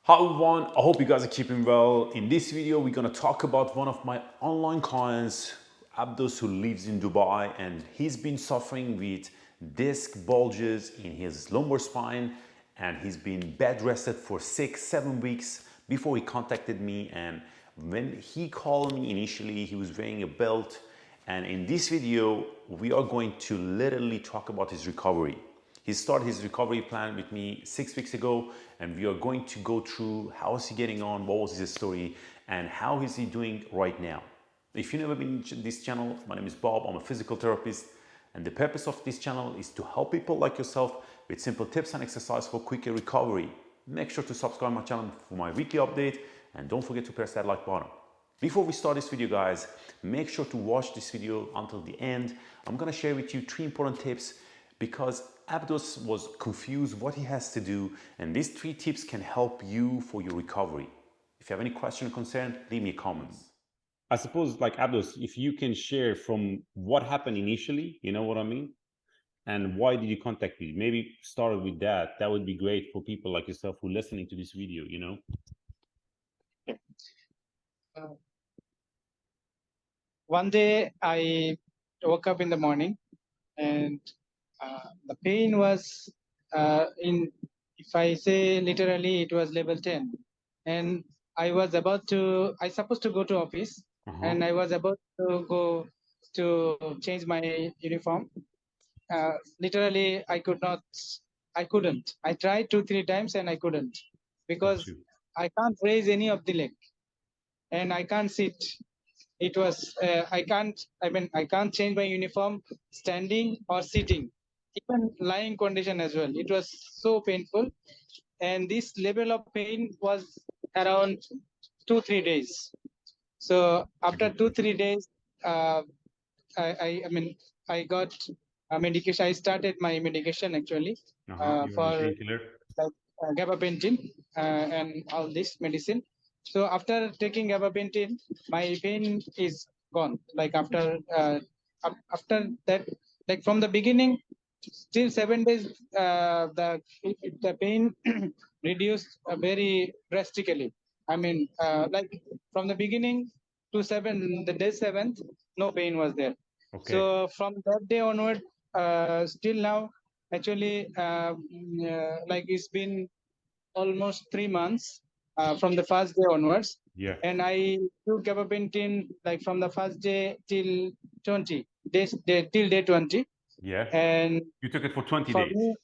Hi everyone, I hope you guys are keeping well. In this video, we're gonna talk about one of my online clients, Abdos, who lives in Dubai, and he's been suffering with disc bulges in his lumbar spine, and he's been bed rested for 6-7 weeks before he contacted me. And when he called me initially, he was wearing a belt. And in this video, we are going to literally talk about his recovery. He started his recovery plan with me 6 weeks ago, and we are going to go through how is he getting on, what was his story, and how is he doing right now. If you've never been to this channel, my name is Bob. I'm a physical therapist, and the purpose of this channel is to help people like yourself with simple tips and exercise for quicker recovery. Make sure to subscribe my channel for my weekly update, and don't forget to press that like button. Before we start this video, guys, make sure to watch this video until the end. I'm gonna share with you 3 important tips because Abdos was confused what he has to do, and these 3 tips can help you for your recovery. If you have any question or concern, leave me comments. I suppose, like Abdos, if you can share from what happened initially, you know what I mean? And why did you contact me? Maybe start with that. That would be great for people like yourself who are listening to this video, you know? One day I woke up in the morning and the pain was if I say literally, it was level 10. And I supposed to go to office, and I was about to go to change my uniform. Literally, I couldn't. I tried 2-3 times and I couldn't because I can't raise any of the leg and I can't sit. It was I can't change my uniform standing or sitting, even lying condition as well. It was so painful, and this level of pain was around 2-3 days. So after 2-3 days, uh, I mean I got a medication. I started my medication actually for like gabapentin and all this medicine. So after taking gabapentin, my pain is gone. Like after that, like from the beginning till 7 days, the pain reduced very drastically. I mean, like from the beginning to the day 7th, no pain was there. Okay. So from that day onward, still now, actually, like it's been almost 3 months from the first day onwards. Yeah. And I took gabapentin like from the first day till 20 days, till day 20. Yeah. And You took it for 20 for days. me,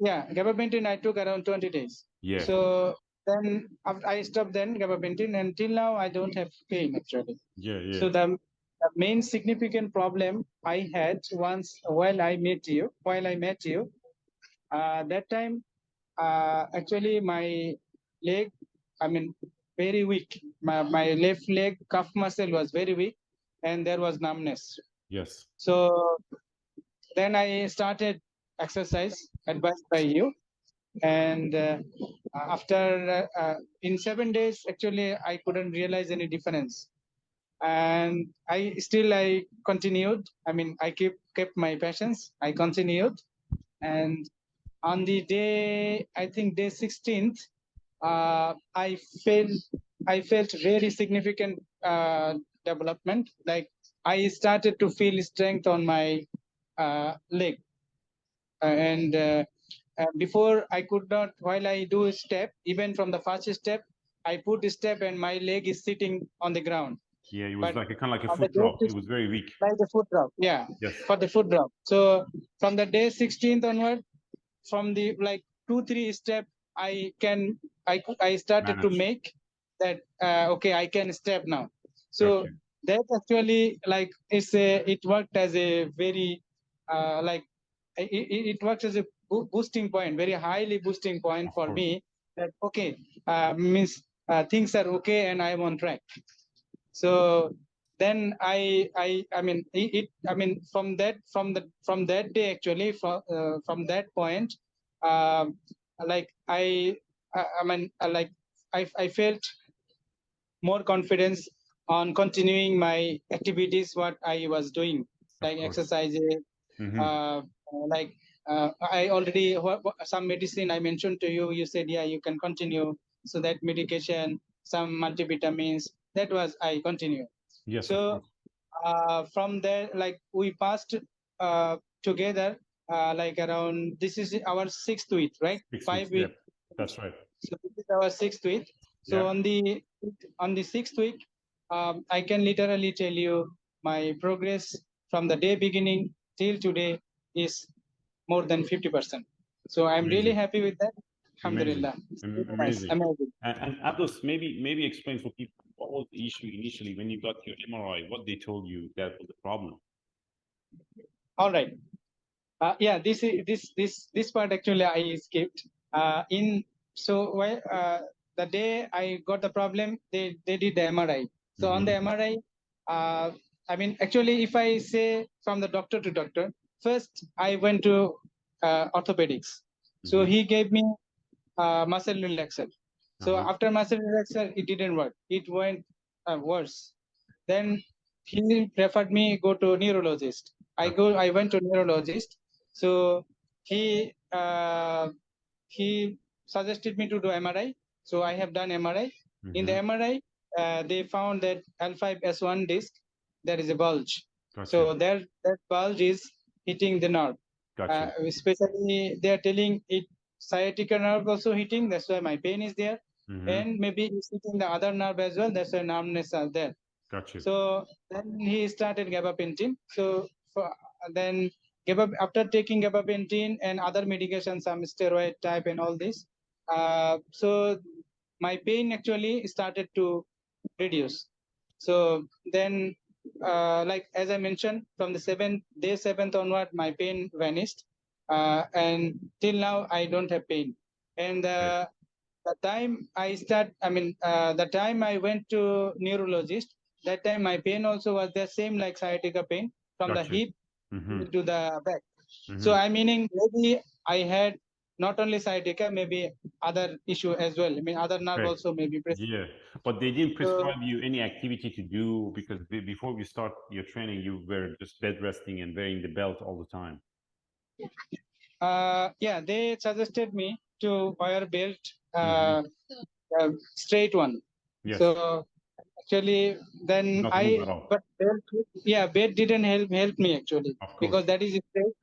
yeah, gabapentin I took around 20 days. Yeah. So then I stopped then gabapentin, and till now I don't have pain actually. Yeah, yeah. So the main significant problem I had once while I met you, that time actually my leg, I mean, very weak. My left leg calf muscle was very weak, and there was numbness. Yes. So then I started exercise advised by you, and after in 7 days, actually, I couldn't realize any difference, and I continued. I mean, I kept my patience. I continued, and on the day, I think day 16th, I felt very significant development. Like I started to feel strength on my leg, and before I could not. While I do a step, even from the first step, I put a step and my leg is sitting on the ground. Yeah, it was But like a kind of like a on the foot day drop. It was very weak. like the foot drop, yeah, Yes. for the foot drop. So from the day 16th onward, from the like 2-3 step, I started to Manage. make that okay, I can step now. So Got you. that actually like it worked as a very like it works as a boosting point, very highly boosting point Of for course. me, that okay, means things are okay and I'm on track. So then I mean I mean from that day actually, from that point, like I mean like I felt more confidence on continuing my activities what I was doing, like exercises, like I already some medicine I mentioned to you. You said yeah, you can continue. So that medication, some multivitamins, that was I continue. Yes, of So course. from there, like we passed together, like around, this is our 6th week, right? 6 weeks. 5 week. Yep, that's right. So this is our 6th week. So Yeah. on the 6th week, I can literally tell you my progress from the day beginning till today is more than 50%. So I'm really Amazing. happy with that. Amazing. Alhamdulillah. Nice, Amazing. amazing. And Abdos, maybe explain for people what was the issue initially when you got your MRI, what they told you that was the problem. All right. Yeah, this part actually I skipped. In so while the day I got the problem, they did the MRI. So on the MRI, I mean, actually, if I say from the doctor to doctor, first I went to orthopedics. So he gave me muscle relaxer. So after muscle relaxer, it didn't work. It went worse. Then he referred me go to neurologist. I went to neurologist. So he suggested me to do MRI. So I have done MRI. In the MRI, they found that L5S1 disc, there is a bulge. Gotcha. So that bulge is hitting the nerve. Gotcha. Especially they are telling it sciatica nerve also hitting. That's why my pain is there, and maybe it's hitting the other nerve as well. That's why numbness are there. Gotcha. So then he started gabapentin. So then after taking gabapentin and other medications, some steroid type and all this, so my pain actually started to reduce. So then, like as I mentioned, from the day 7th onward, my pain vanished, and till now I don't have pain. And the time the time I went to neurologist, that time my pain also was the same like sciatica pain from the Gotcha. hip to the back. So I meaning maybe I had not only sciatica, maybe other issue as well. I mean, other nerve Okay. also maybe present. Yeah, but they didn't So prescribe you any activity to do because before you start your training, you were just bed resting and wearing the belt all the time. yeah, they suggested me to wear belt, straight one. Yes. So actually, then Not move at all. but bed didn't help me actually, Of course. because that is straight.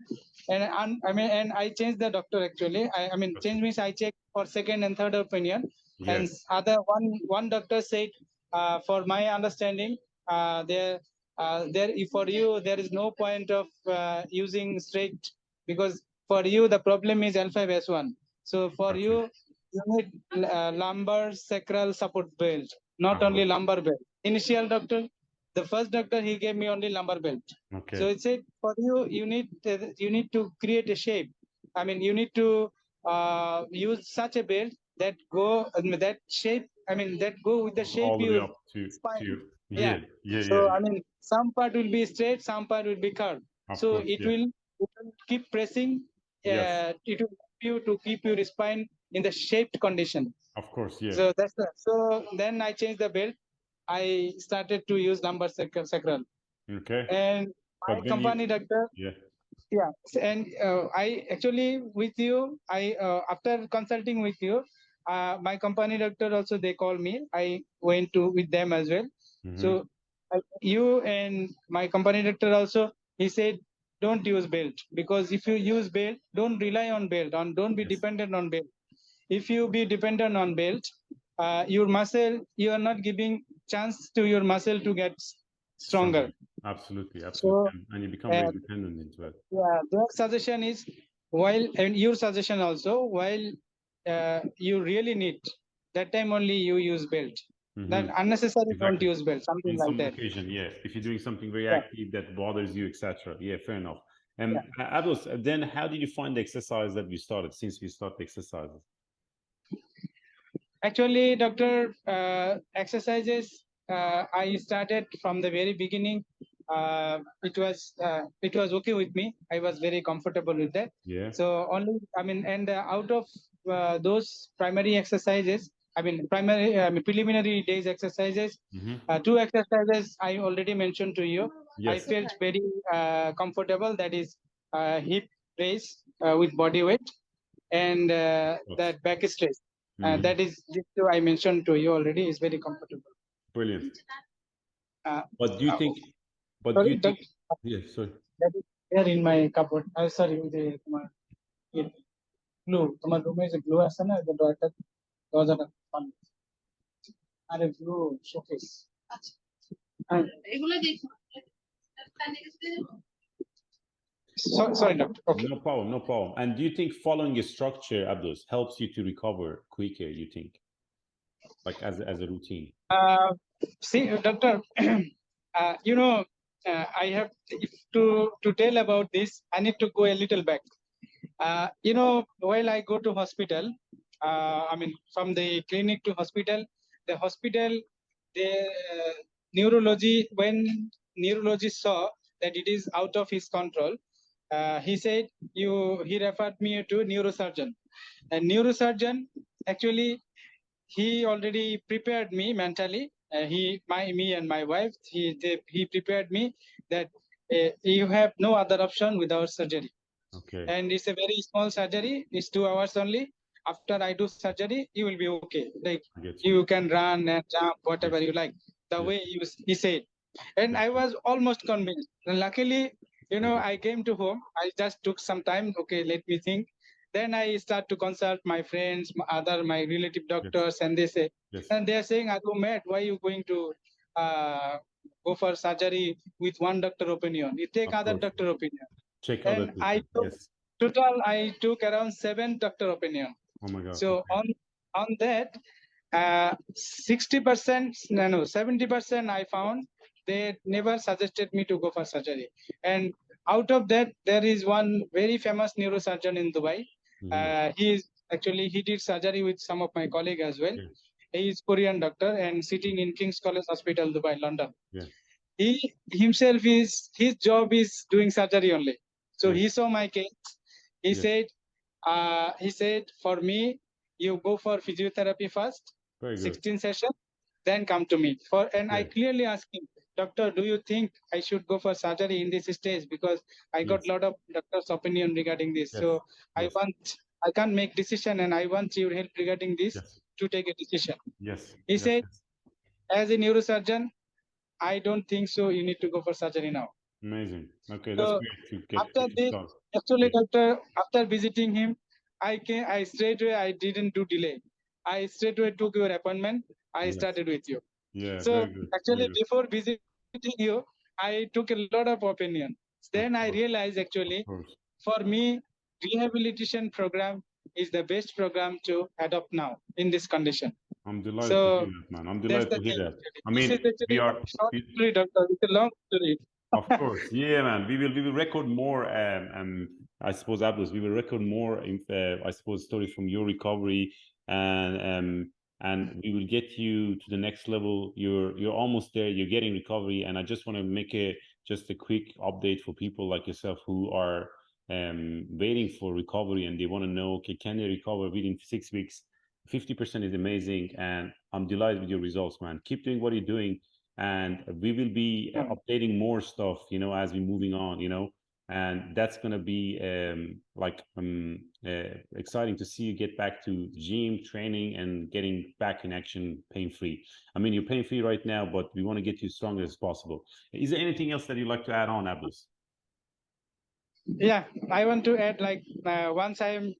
And and I changed the doctor actually. I mean, Gotcha. change means I checked for second and third opinion. And Yes. other one doctor said, for my understanding, there for you there is no point of using straight, because for you the problem is L5S1. So for Gotcha. you need lumbar sacral support belt, not only lumbar belt. Initial doctor, the first doctor, he gave me only lumbar belt. Okay. So it said for you need to create a shape. I mean, you need to use such a belt that that shape. I mean, that go with the shape All the way you up to spine. yeah. So I mean, some part will be straight, some part will be curved. Of So course, it will keep pressing. Yes. It will help you to keep your spine in the shaped condition. Of course, yeah. So so then I changed the belt. I started to use lumbar sacral. Okay. And my But then company doctor, yeah, and I actually with you, I after consulting with you, my company doctor also they called me. I went to with them as well. So you and my company doctor also, he said, don't use belt, because if you use belt, don't rely on belt, don't be dependent on belt. If you be dependent on belt, your muscle, you are not giving chance to your muscle to get stronger. Absolutely, So and you become very dependent into it. yeah, their suggestion is, and your suggestion also, while you really need, that time only you use belt. Then unnecessary don't use belt, something In like some that. occasion, yeah. If you're doing something very Yeah. active that bothers you, etc. Yeah, fair enough. Abdos, then how did you find the exercise that we started, since we started exercises? Actually, doctor, exercises I started from the very beginning. It was okay with me. I was very comfortable with that. Yeah. So only, I mean, and out of those primary exercises, preliminary days exercises, two exercises I already mentioned to you. Yes. I felt very comfortable. That is hip raise with body weight, and that back stretch. That is this two I mentioned to you already is very comfortable. Brilliant. Uh, But do you think? But do sorry, you think? Yeah, sorry. that is there in my cupboard. Sorry, the glue. তোমার রুমে যে glue আছে না, যে দরজাটা বন্ধ। আরে glue showcase. Sorry, doctor. Okay. No problem, no problem. And do you think following a structure, Abdos, helps you to recover quicker? You think, like as a routine? See, doctor, I have if to tell about this. I need to go a little back. While I go to hospital, I mean, from the clinic to hospital, the hospital, the when neurologist saw that it is out of his control, he said, he referred me to neurosurgeon. And neurosurgeon, actually, he already prepared me mentally. Me and my wife, he prepared me that you have no other option without surgery. Okay. And it's a very small surgery. It's 2 hours only. After I do surgery, you will be okay. Like you can run and jump, whatever you like. The way he said, and I was almost convinced. And luckily, I came to home. I just took some time. Okay, let me think. Then I start to consult my friends, my relative doctors, and they say, and they are saying, "Are you mad? Why are you going to go for surgery with one doctor opinion? You take other doctor opinion." Check And other people. I took around 7 doctor opinion. Oh my God. So on that, 60%, no, 70% I found they never suggested me to go for surgery. And out of that, there is one very famous neurosurgeon in Dubai. He did surgery with some of my colleagues as well. He is Korean doctor and sitting in King's College Hospital, Dubai, London. He himself his job is doing surgery only. So he saw my case. He said, for me, you go for physiotherapy first, 16 sessions, then come to me. I clearly asked him, doctor, do you think I should go for surgery in this stage? Because I got a lot of doctors' opinion regarding this. So I can't make decision, and I want your help regarding this to take a decision. He said, as a neurosurgeon, I don't think so. You need to go for surgery now. Amazing. Okay, that's great to get after this, actually, doctor, after visiting him, I straight away, I didn't do delay. I straight away took your appointment. I started with you. So actually, before visiting you, I took a lot of opinion. Then I realized actually, for me, rehabilitation program is the best program to adopt now in this condition. I'm delighted to hear that, man. I'm delighted to hear that. I mean, we are. Doctor, it's a long story. Of course, yeah, man. We will record more. I suppose, Abdos, we will record more. I suppose stories from your recovery, and we will get you to the next level. You're almost there. You're getting recovery, and I just want to make just a quick update for people like yourself who are waiting for recovery and they want to know, okay, can they recover within 6 weeks? 50% is amazing, and I'm delighted with your results, man. Keep doing what you're doing. And we will be updating more stuff, as we're moving on, and that's going to be exciting to see you get back to gym training and getting back in action pain-free. I mean, you're pain-free right now, but we want to get you as strong as possible. Is there anything else that you'd like to add on, Abdos? Yeah, I want to add, like, once I am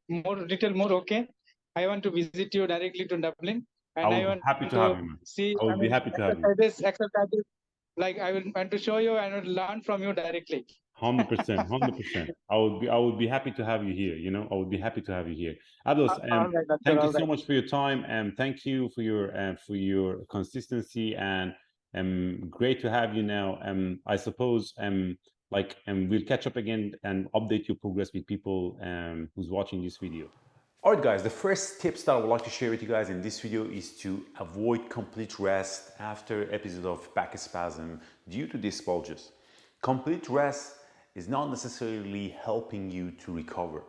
little more okay, I want to visit you directly to Dublin, and I want happy to have you, man. See, I would be happy to have you. Exercises, like I will want to show you and learn from you directly. 100%, 100%. I would be happy to have you here. I would be happy to have you here. Abdos, thank you so much for your time, and thank you for your consistency, and great to have you now. I suppose we'll catch up again and update your progress with people who's watching this video. Alright guys, the first tips that I would like to share with you guys in this video is to avoid complete rest after episode of back spasm due to disc bulges. Complete rest is not necessarily helping you to recover.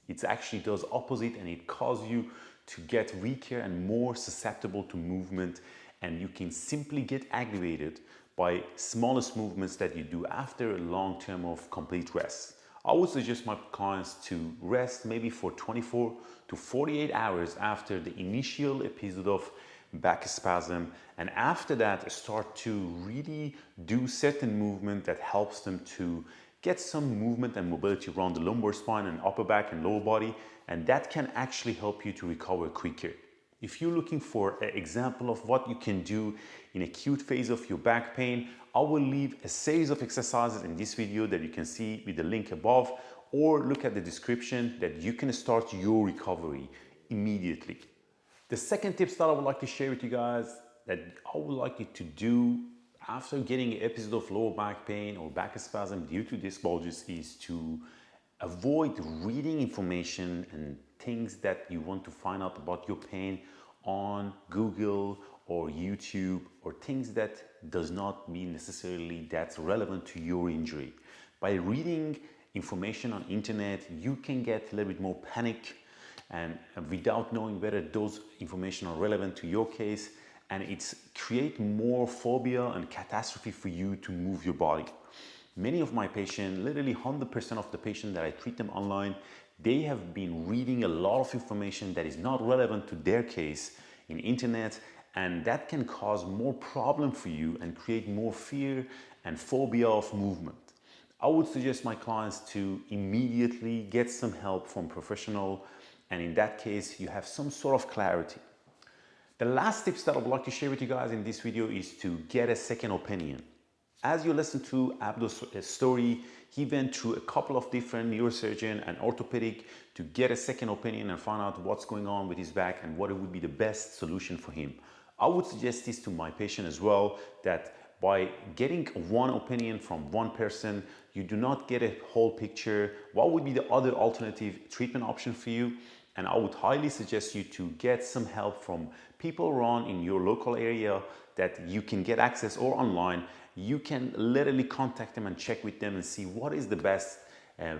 It actually does opposite, and it causes you to get weaker and more susceptible to movement, and you can simply get aggravated by smallest movements that you do after a long term of complete rest. I would suggest my clients to rest maybe for 24 to 48 hours after the initial episode of back spasm, and after that start to really do certain movement that helps them to get some movement and mobility around the lumbar spine and upper back and lower body, and that can actually help you to recover quicker. If you're looking for an example of what you can do in acute phase of your back pain, I will leave a series of exercises in this video that you can see with the link above, or look at the description that you can start your recovery immediately. The second tips that I would like to share with you guys that I would like you to do after getting an episode of lower back pain or back spasm due to disc bulges is to avoid reading information and things that you want to find out about your pain on Google or YouTube, or things that does not mean necessarily that's relevant to your injury. By reading information on internet, you can get a little bit more panic and without knowing whether those information are relevant to your case, and it's create more phobia and catastrophe for you to move your body. Many of my patients, literally 100% of the patients that I treat them online, they have been reading a lot of information that is not relevant to their case in internet, and that can cause more problem for you and create more fear and phobia of movement. I would suggest my clients to immediately get some help from professional, and in that case you have some sort of clarity. The last tips that I would like to share with you guys in this video is to get a second opinion. As you listen to Abdos' story, he went through a couple of different neurosurgeon and orthopedic to get a second opinion and find out what's going on with his back and what would be the best solution for him. I would suggest this to my patient as well, that by getting one opinion from one person, you do not get a whole picture. What would be the other alternative treatment option for you? And I would highly suggest you to get some help from people around in your local area that you can get access, or online. You can literally contact them and check with them and see what is the best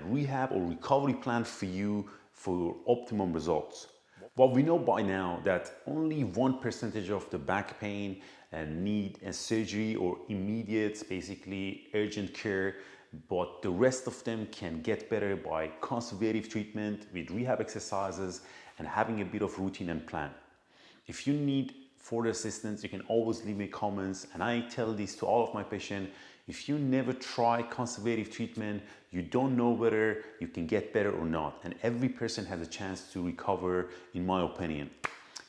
rehab or recovery plan for you for optimum results. What we know by now that only 1% of the back pain need a surgery or immediate, basically urgent care, but the rest of them can get better by conservative treatment with rehab exercises and having a bit of routine and plan. If you need further assistance, you can always leave me comments, and I tell this to all of my patients. If you never try conservative treatment, you don't know whether you can get better or not, and every person has a chance to recover, in my opinion.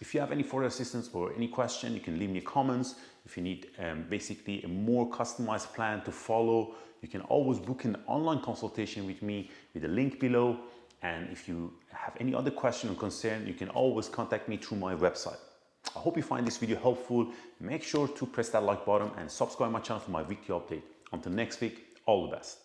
If you have any further assistance or any question, you can leave me comments. If you need basically a more customized plan to follow, you can always book an online consultation with me with the link below. And if you have any other question or concern, you can always contact me through my website. I hope you find this video helpful. Make sure to press that like button and subscribe my channel for my weekly update. Until next week, all the best.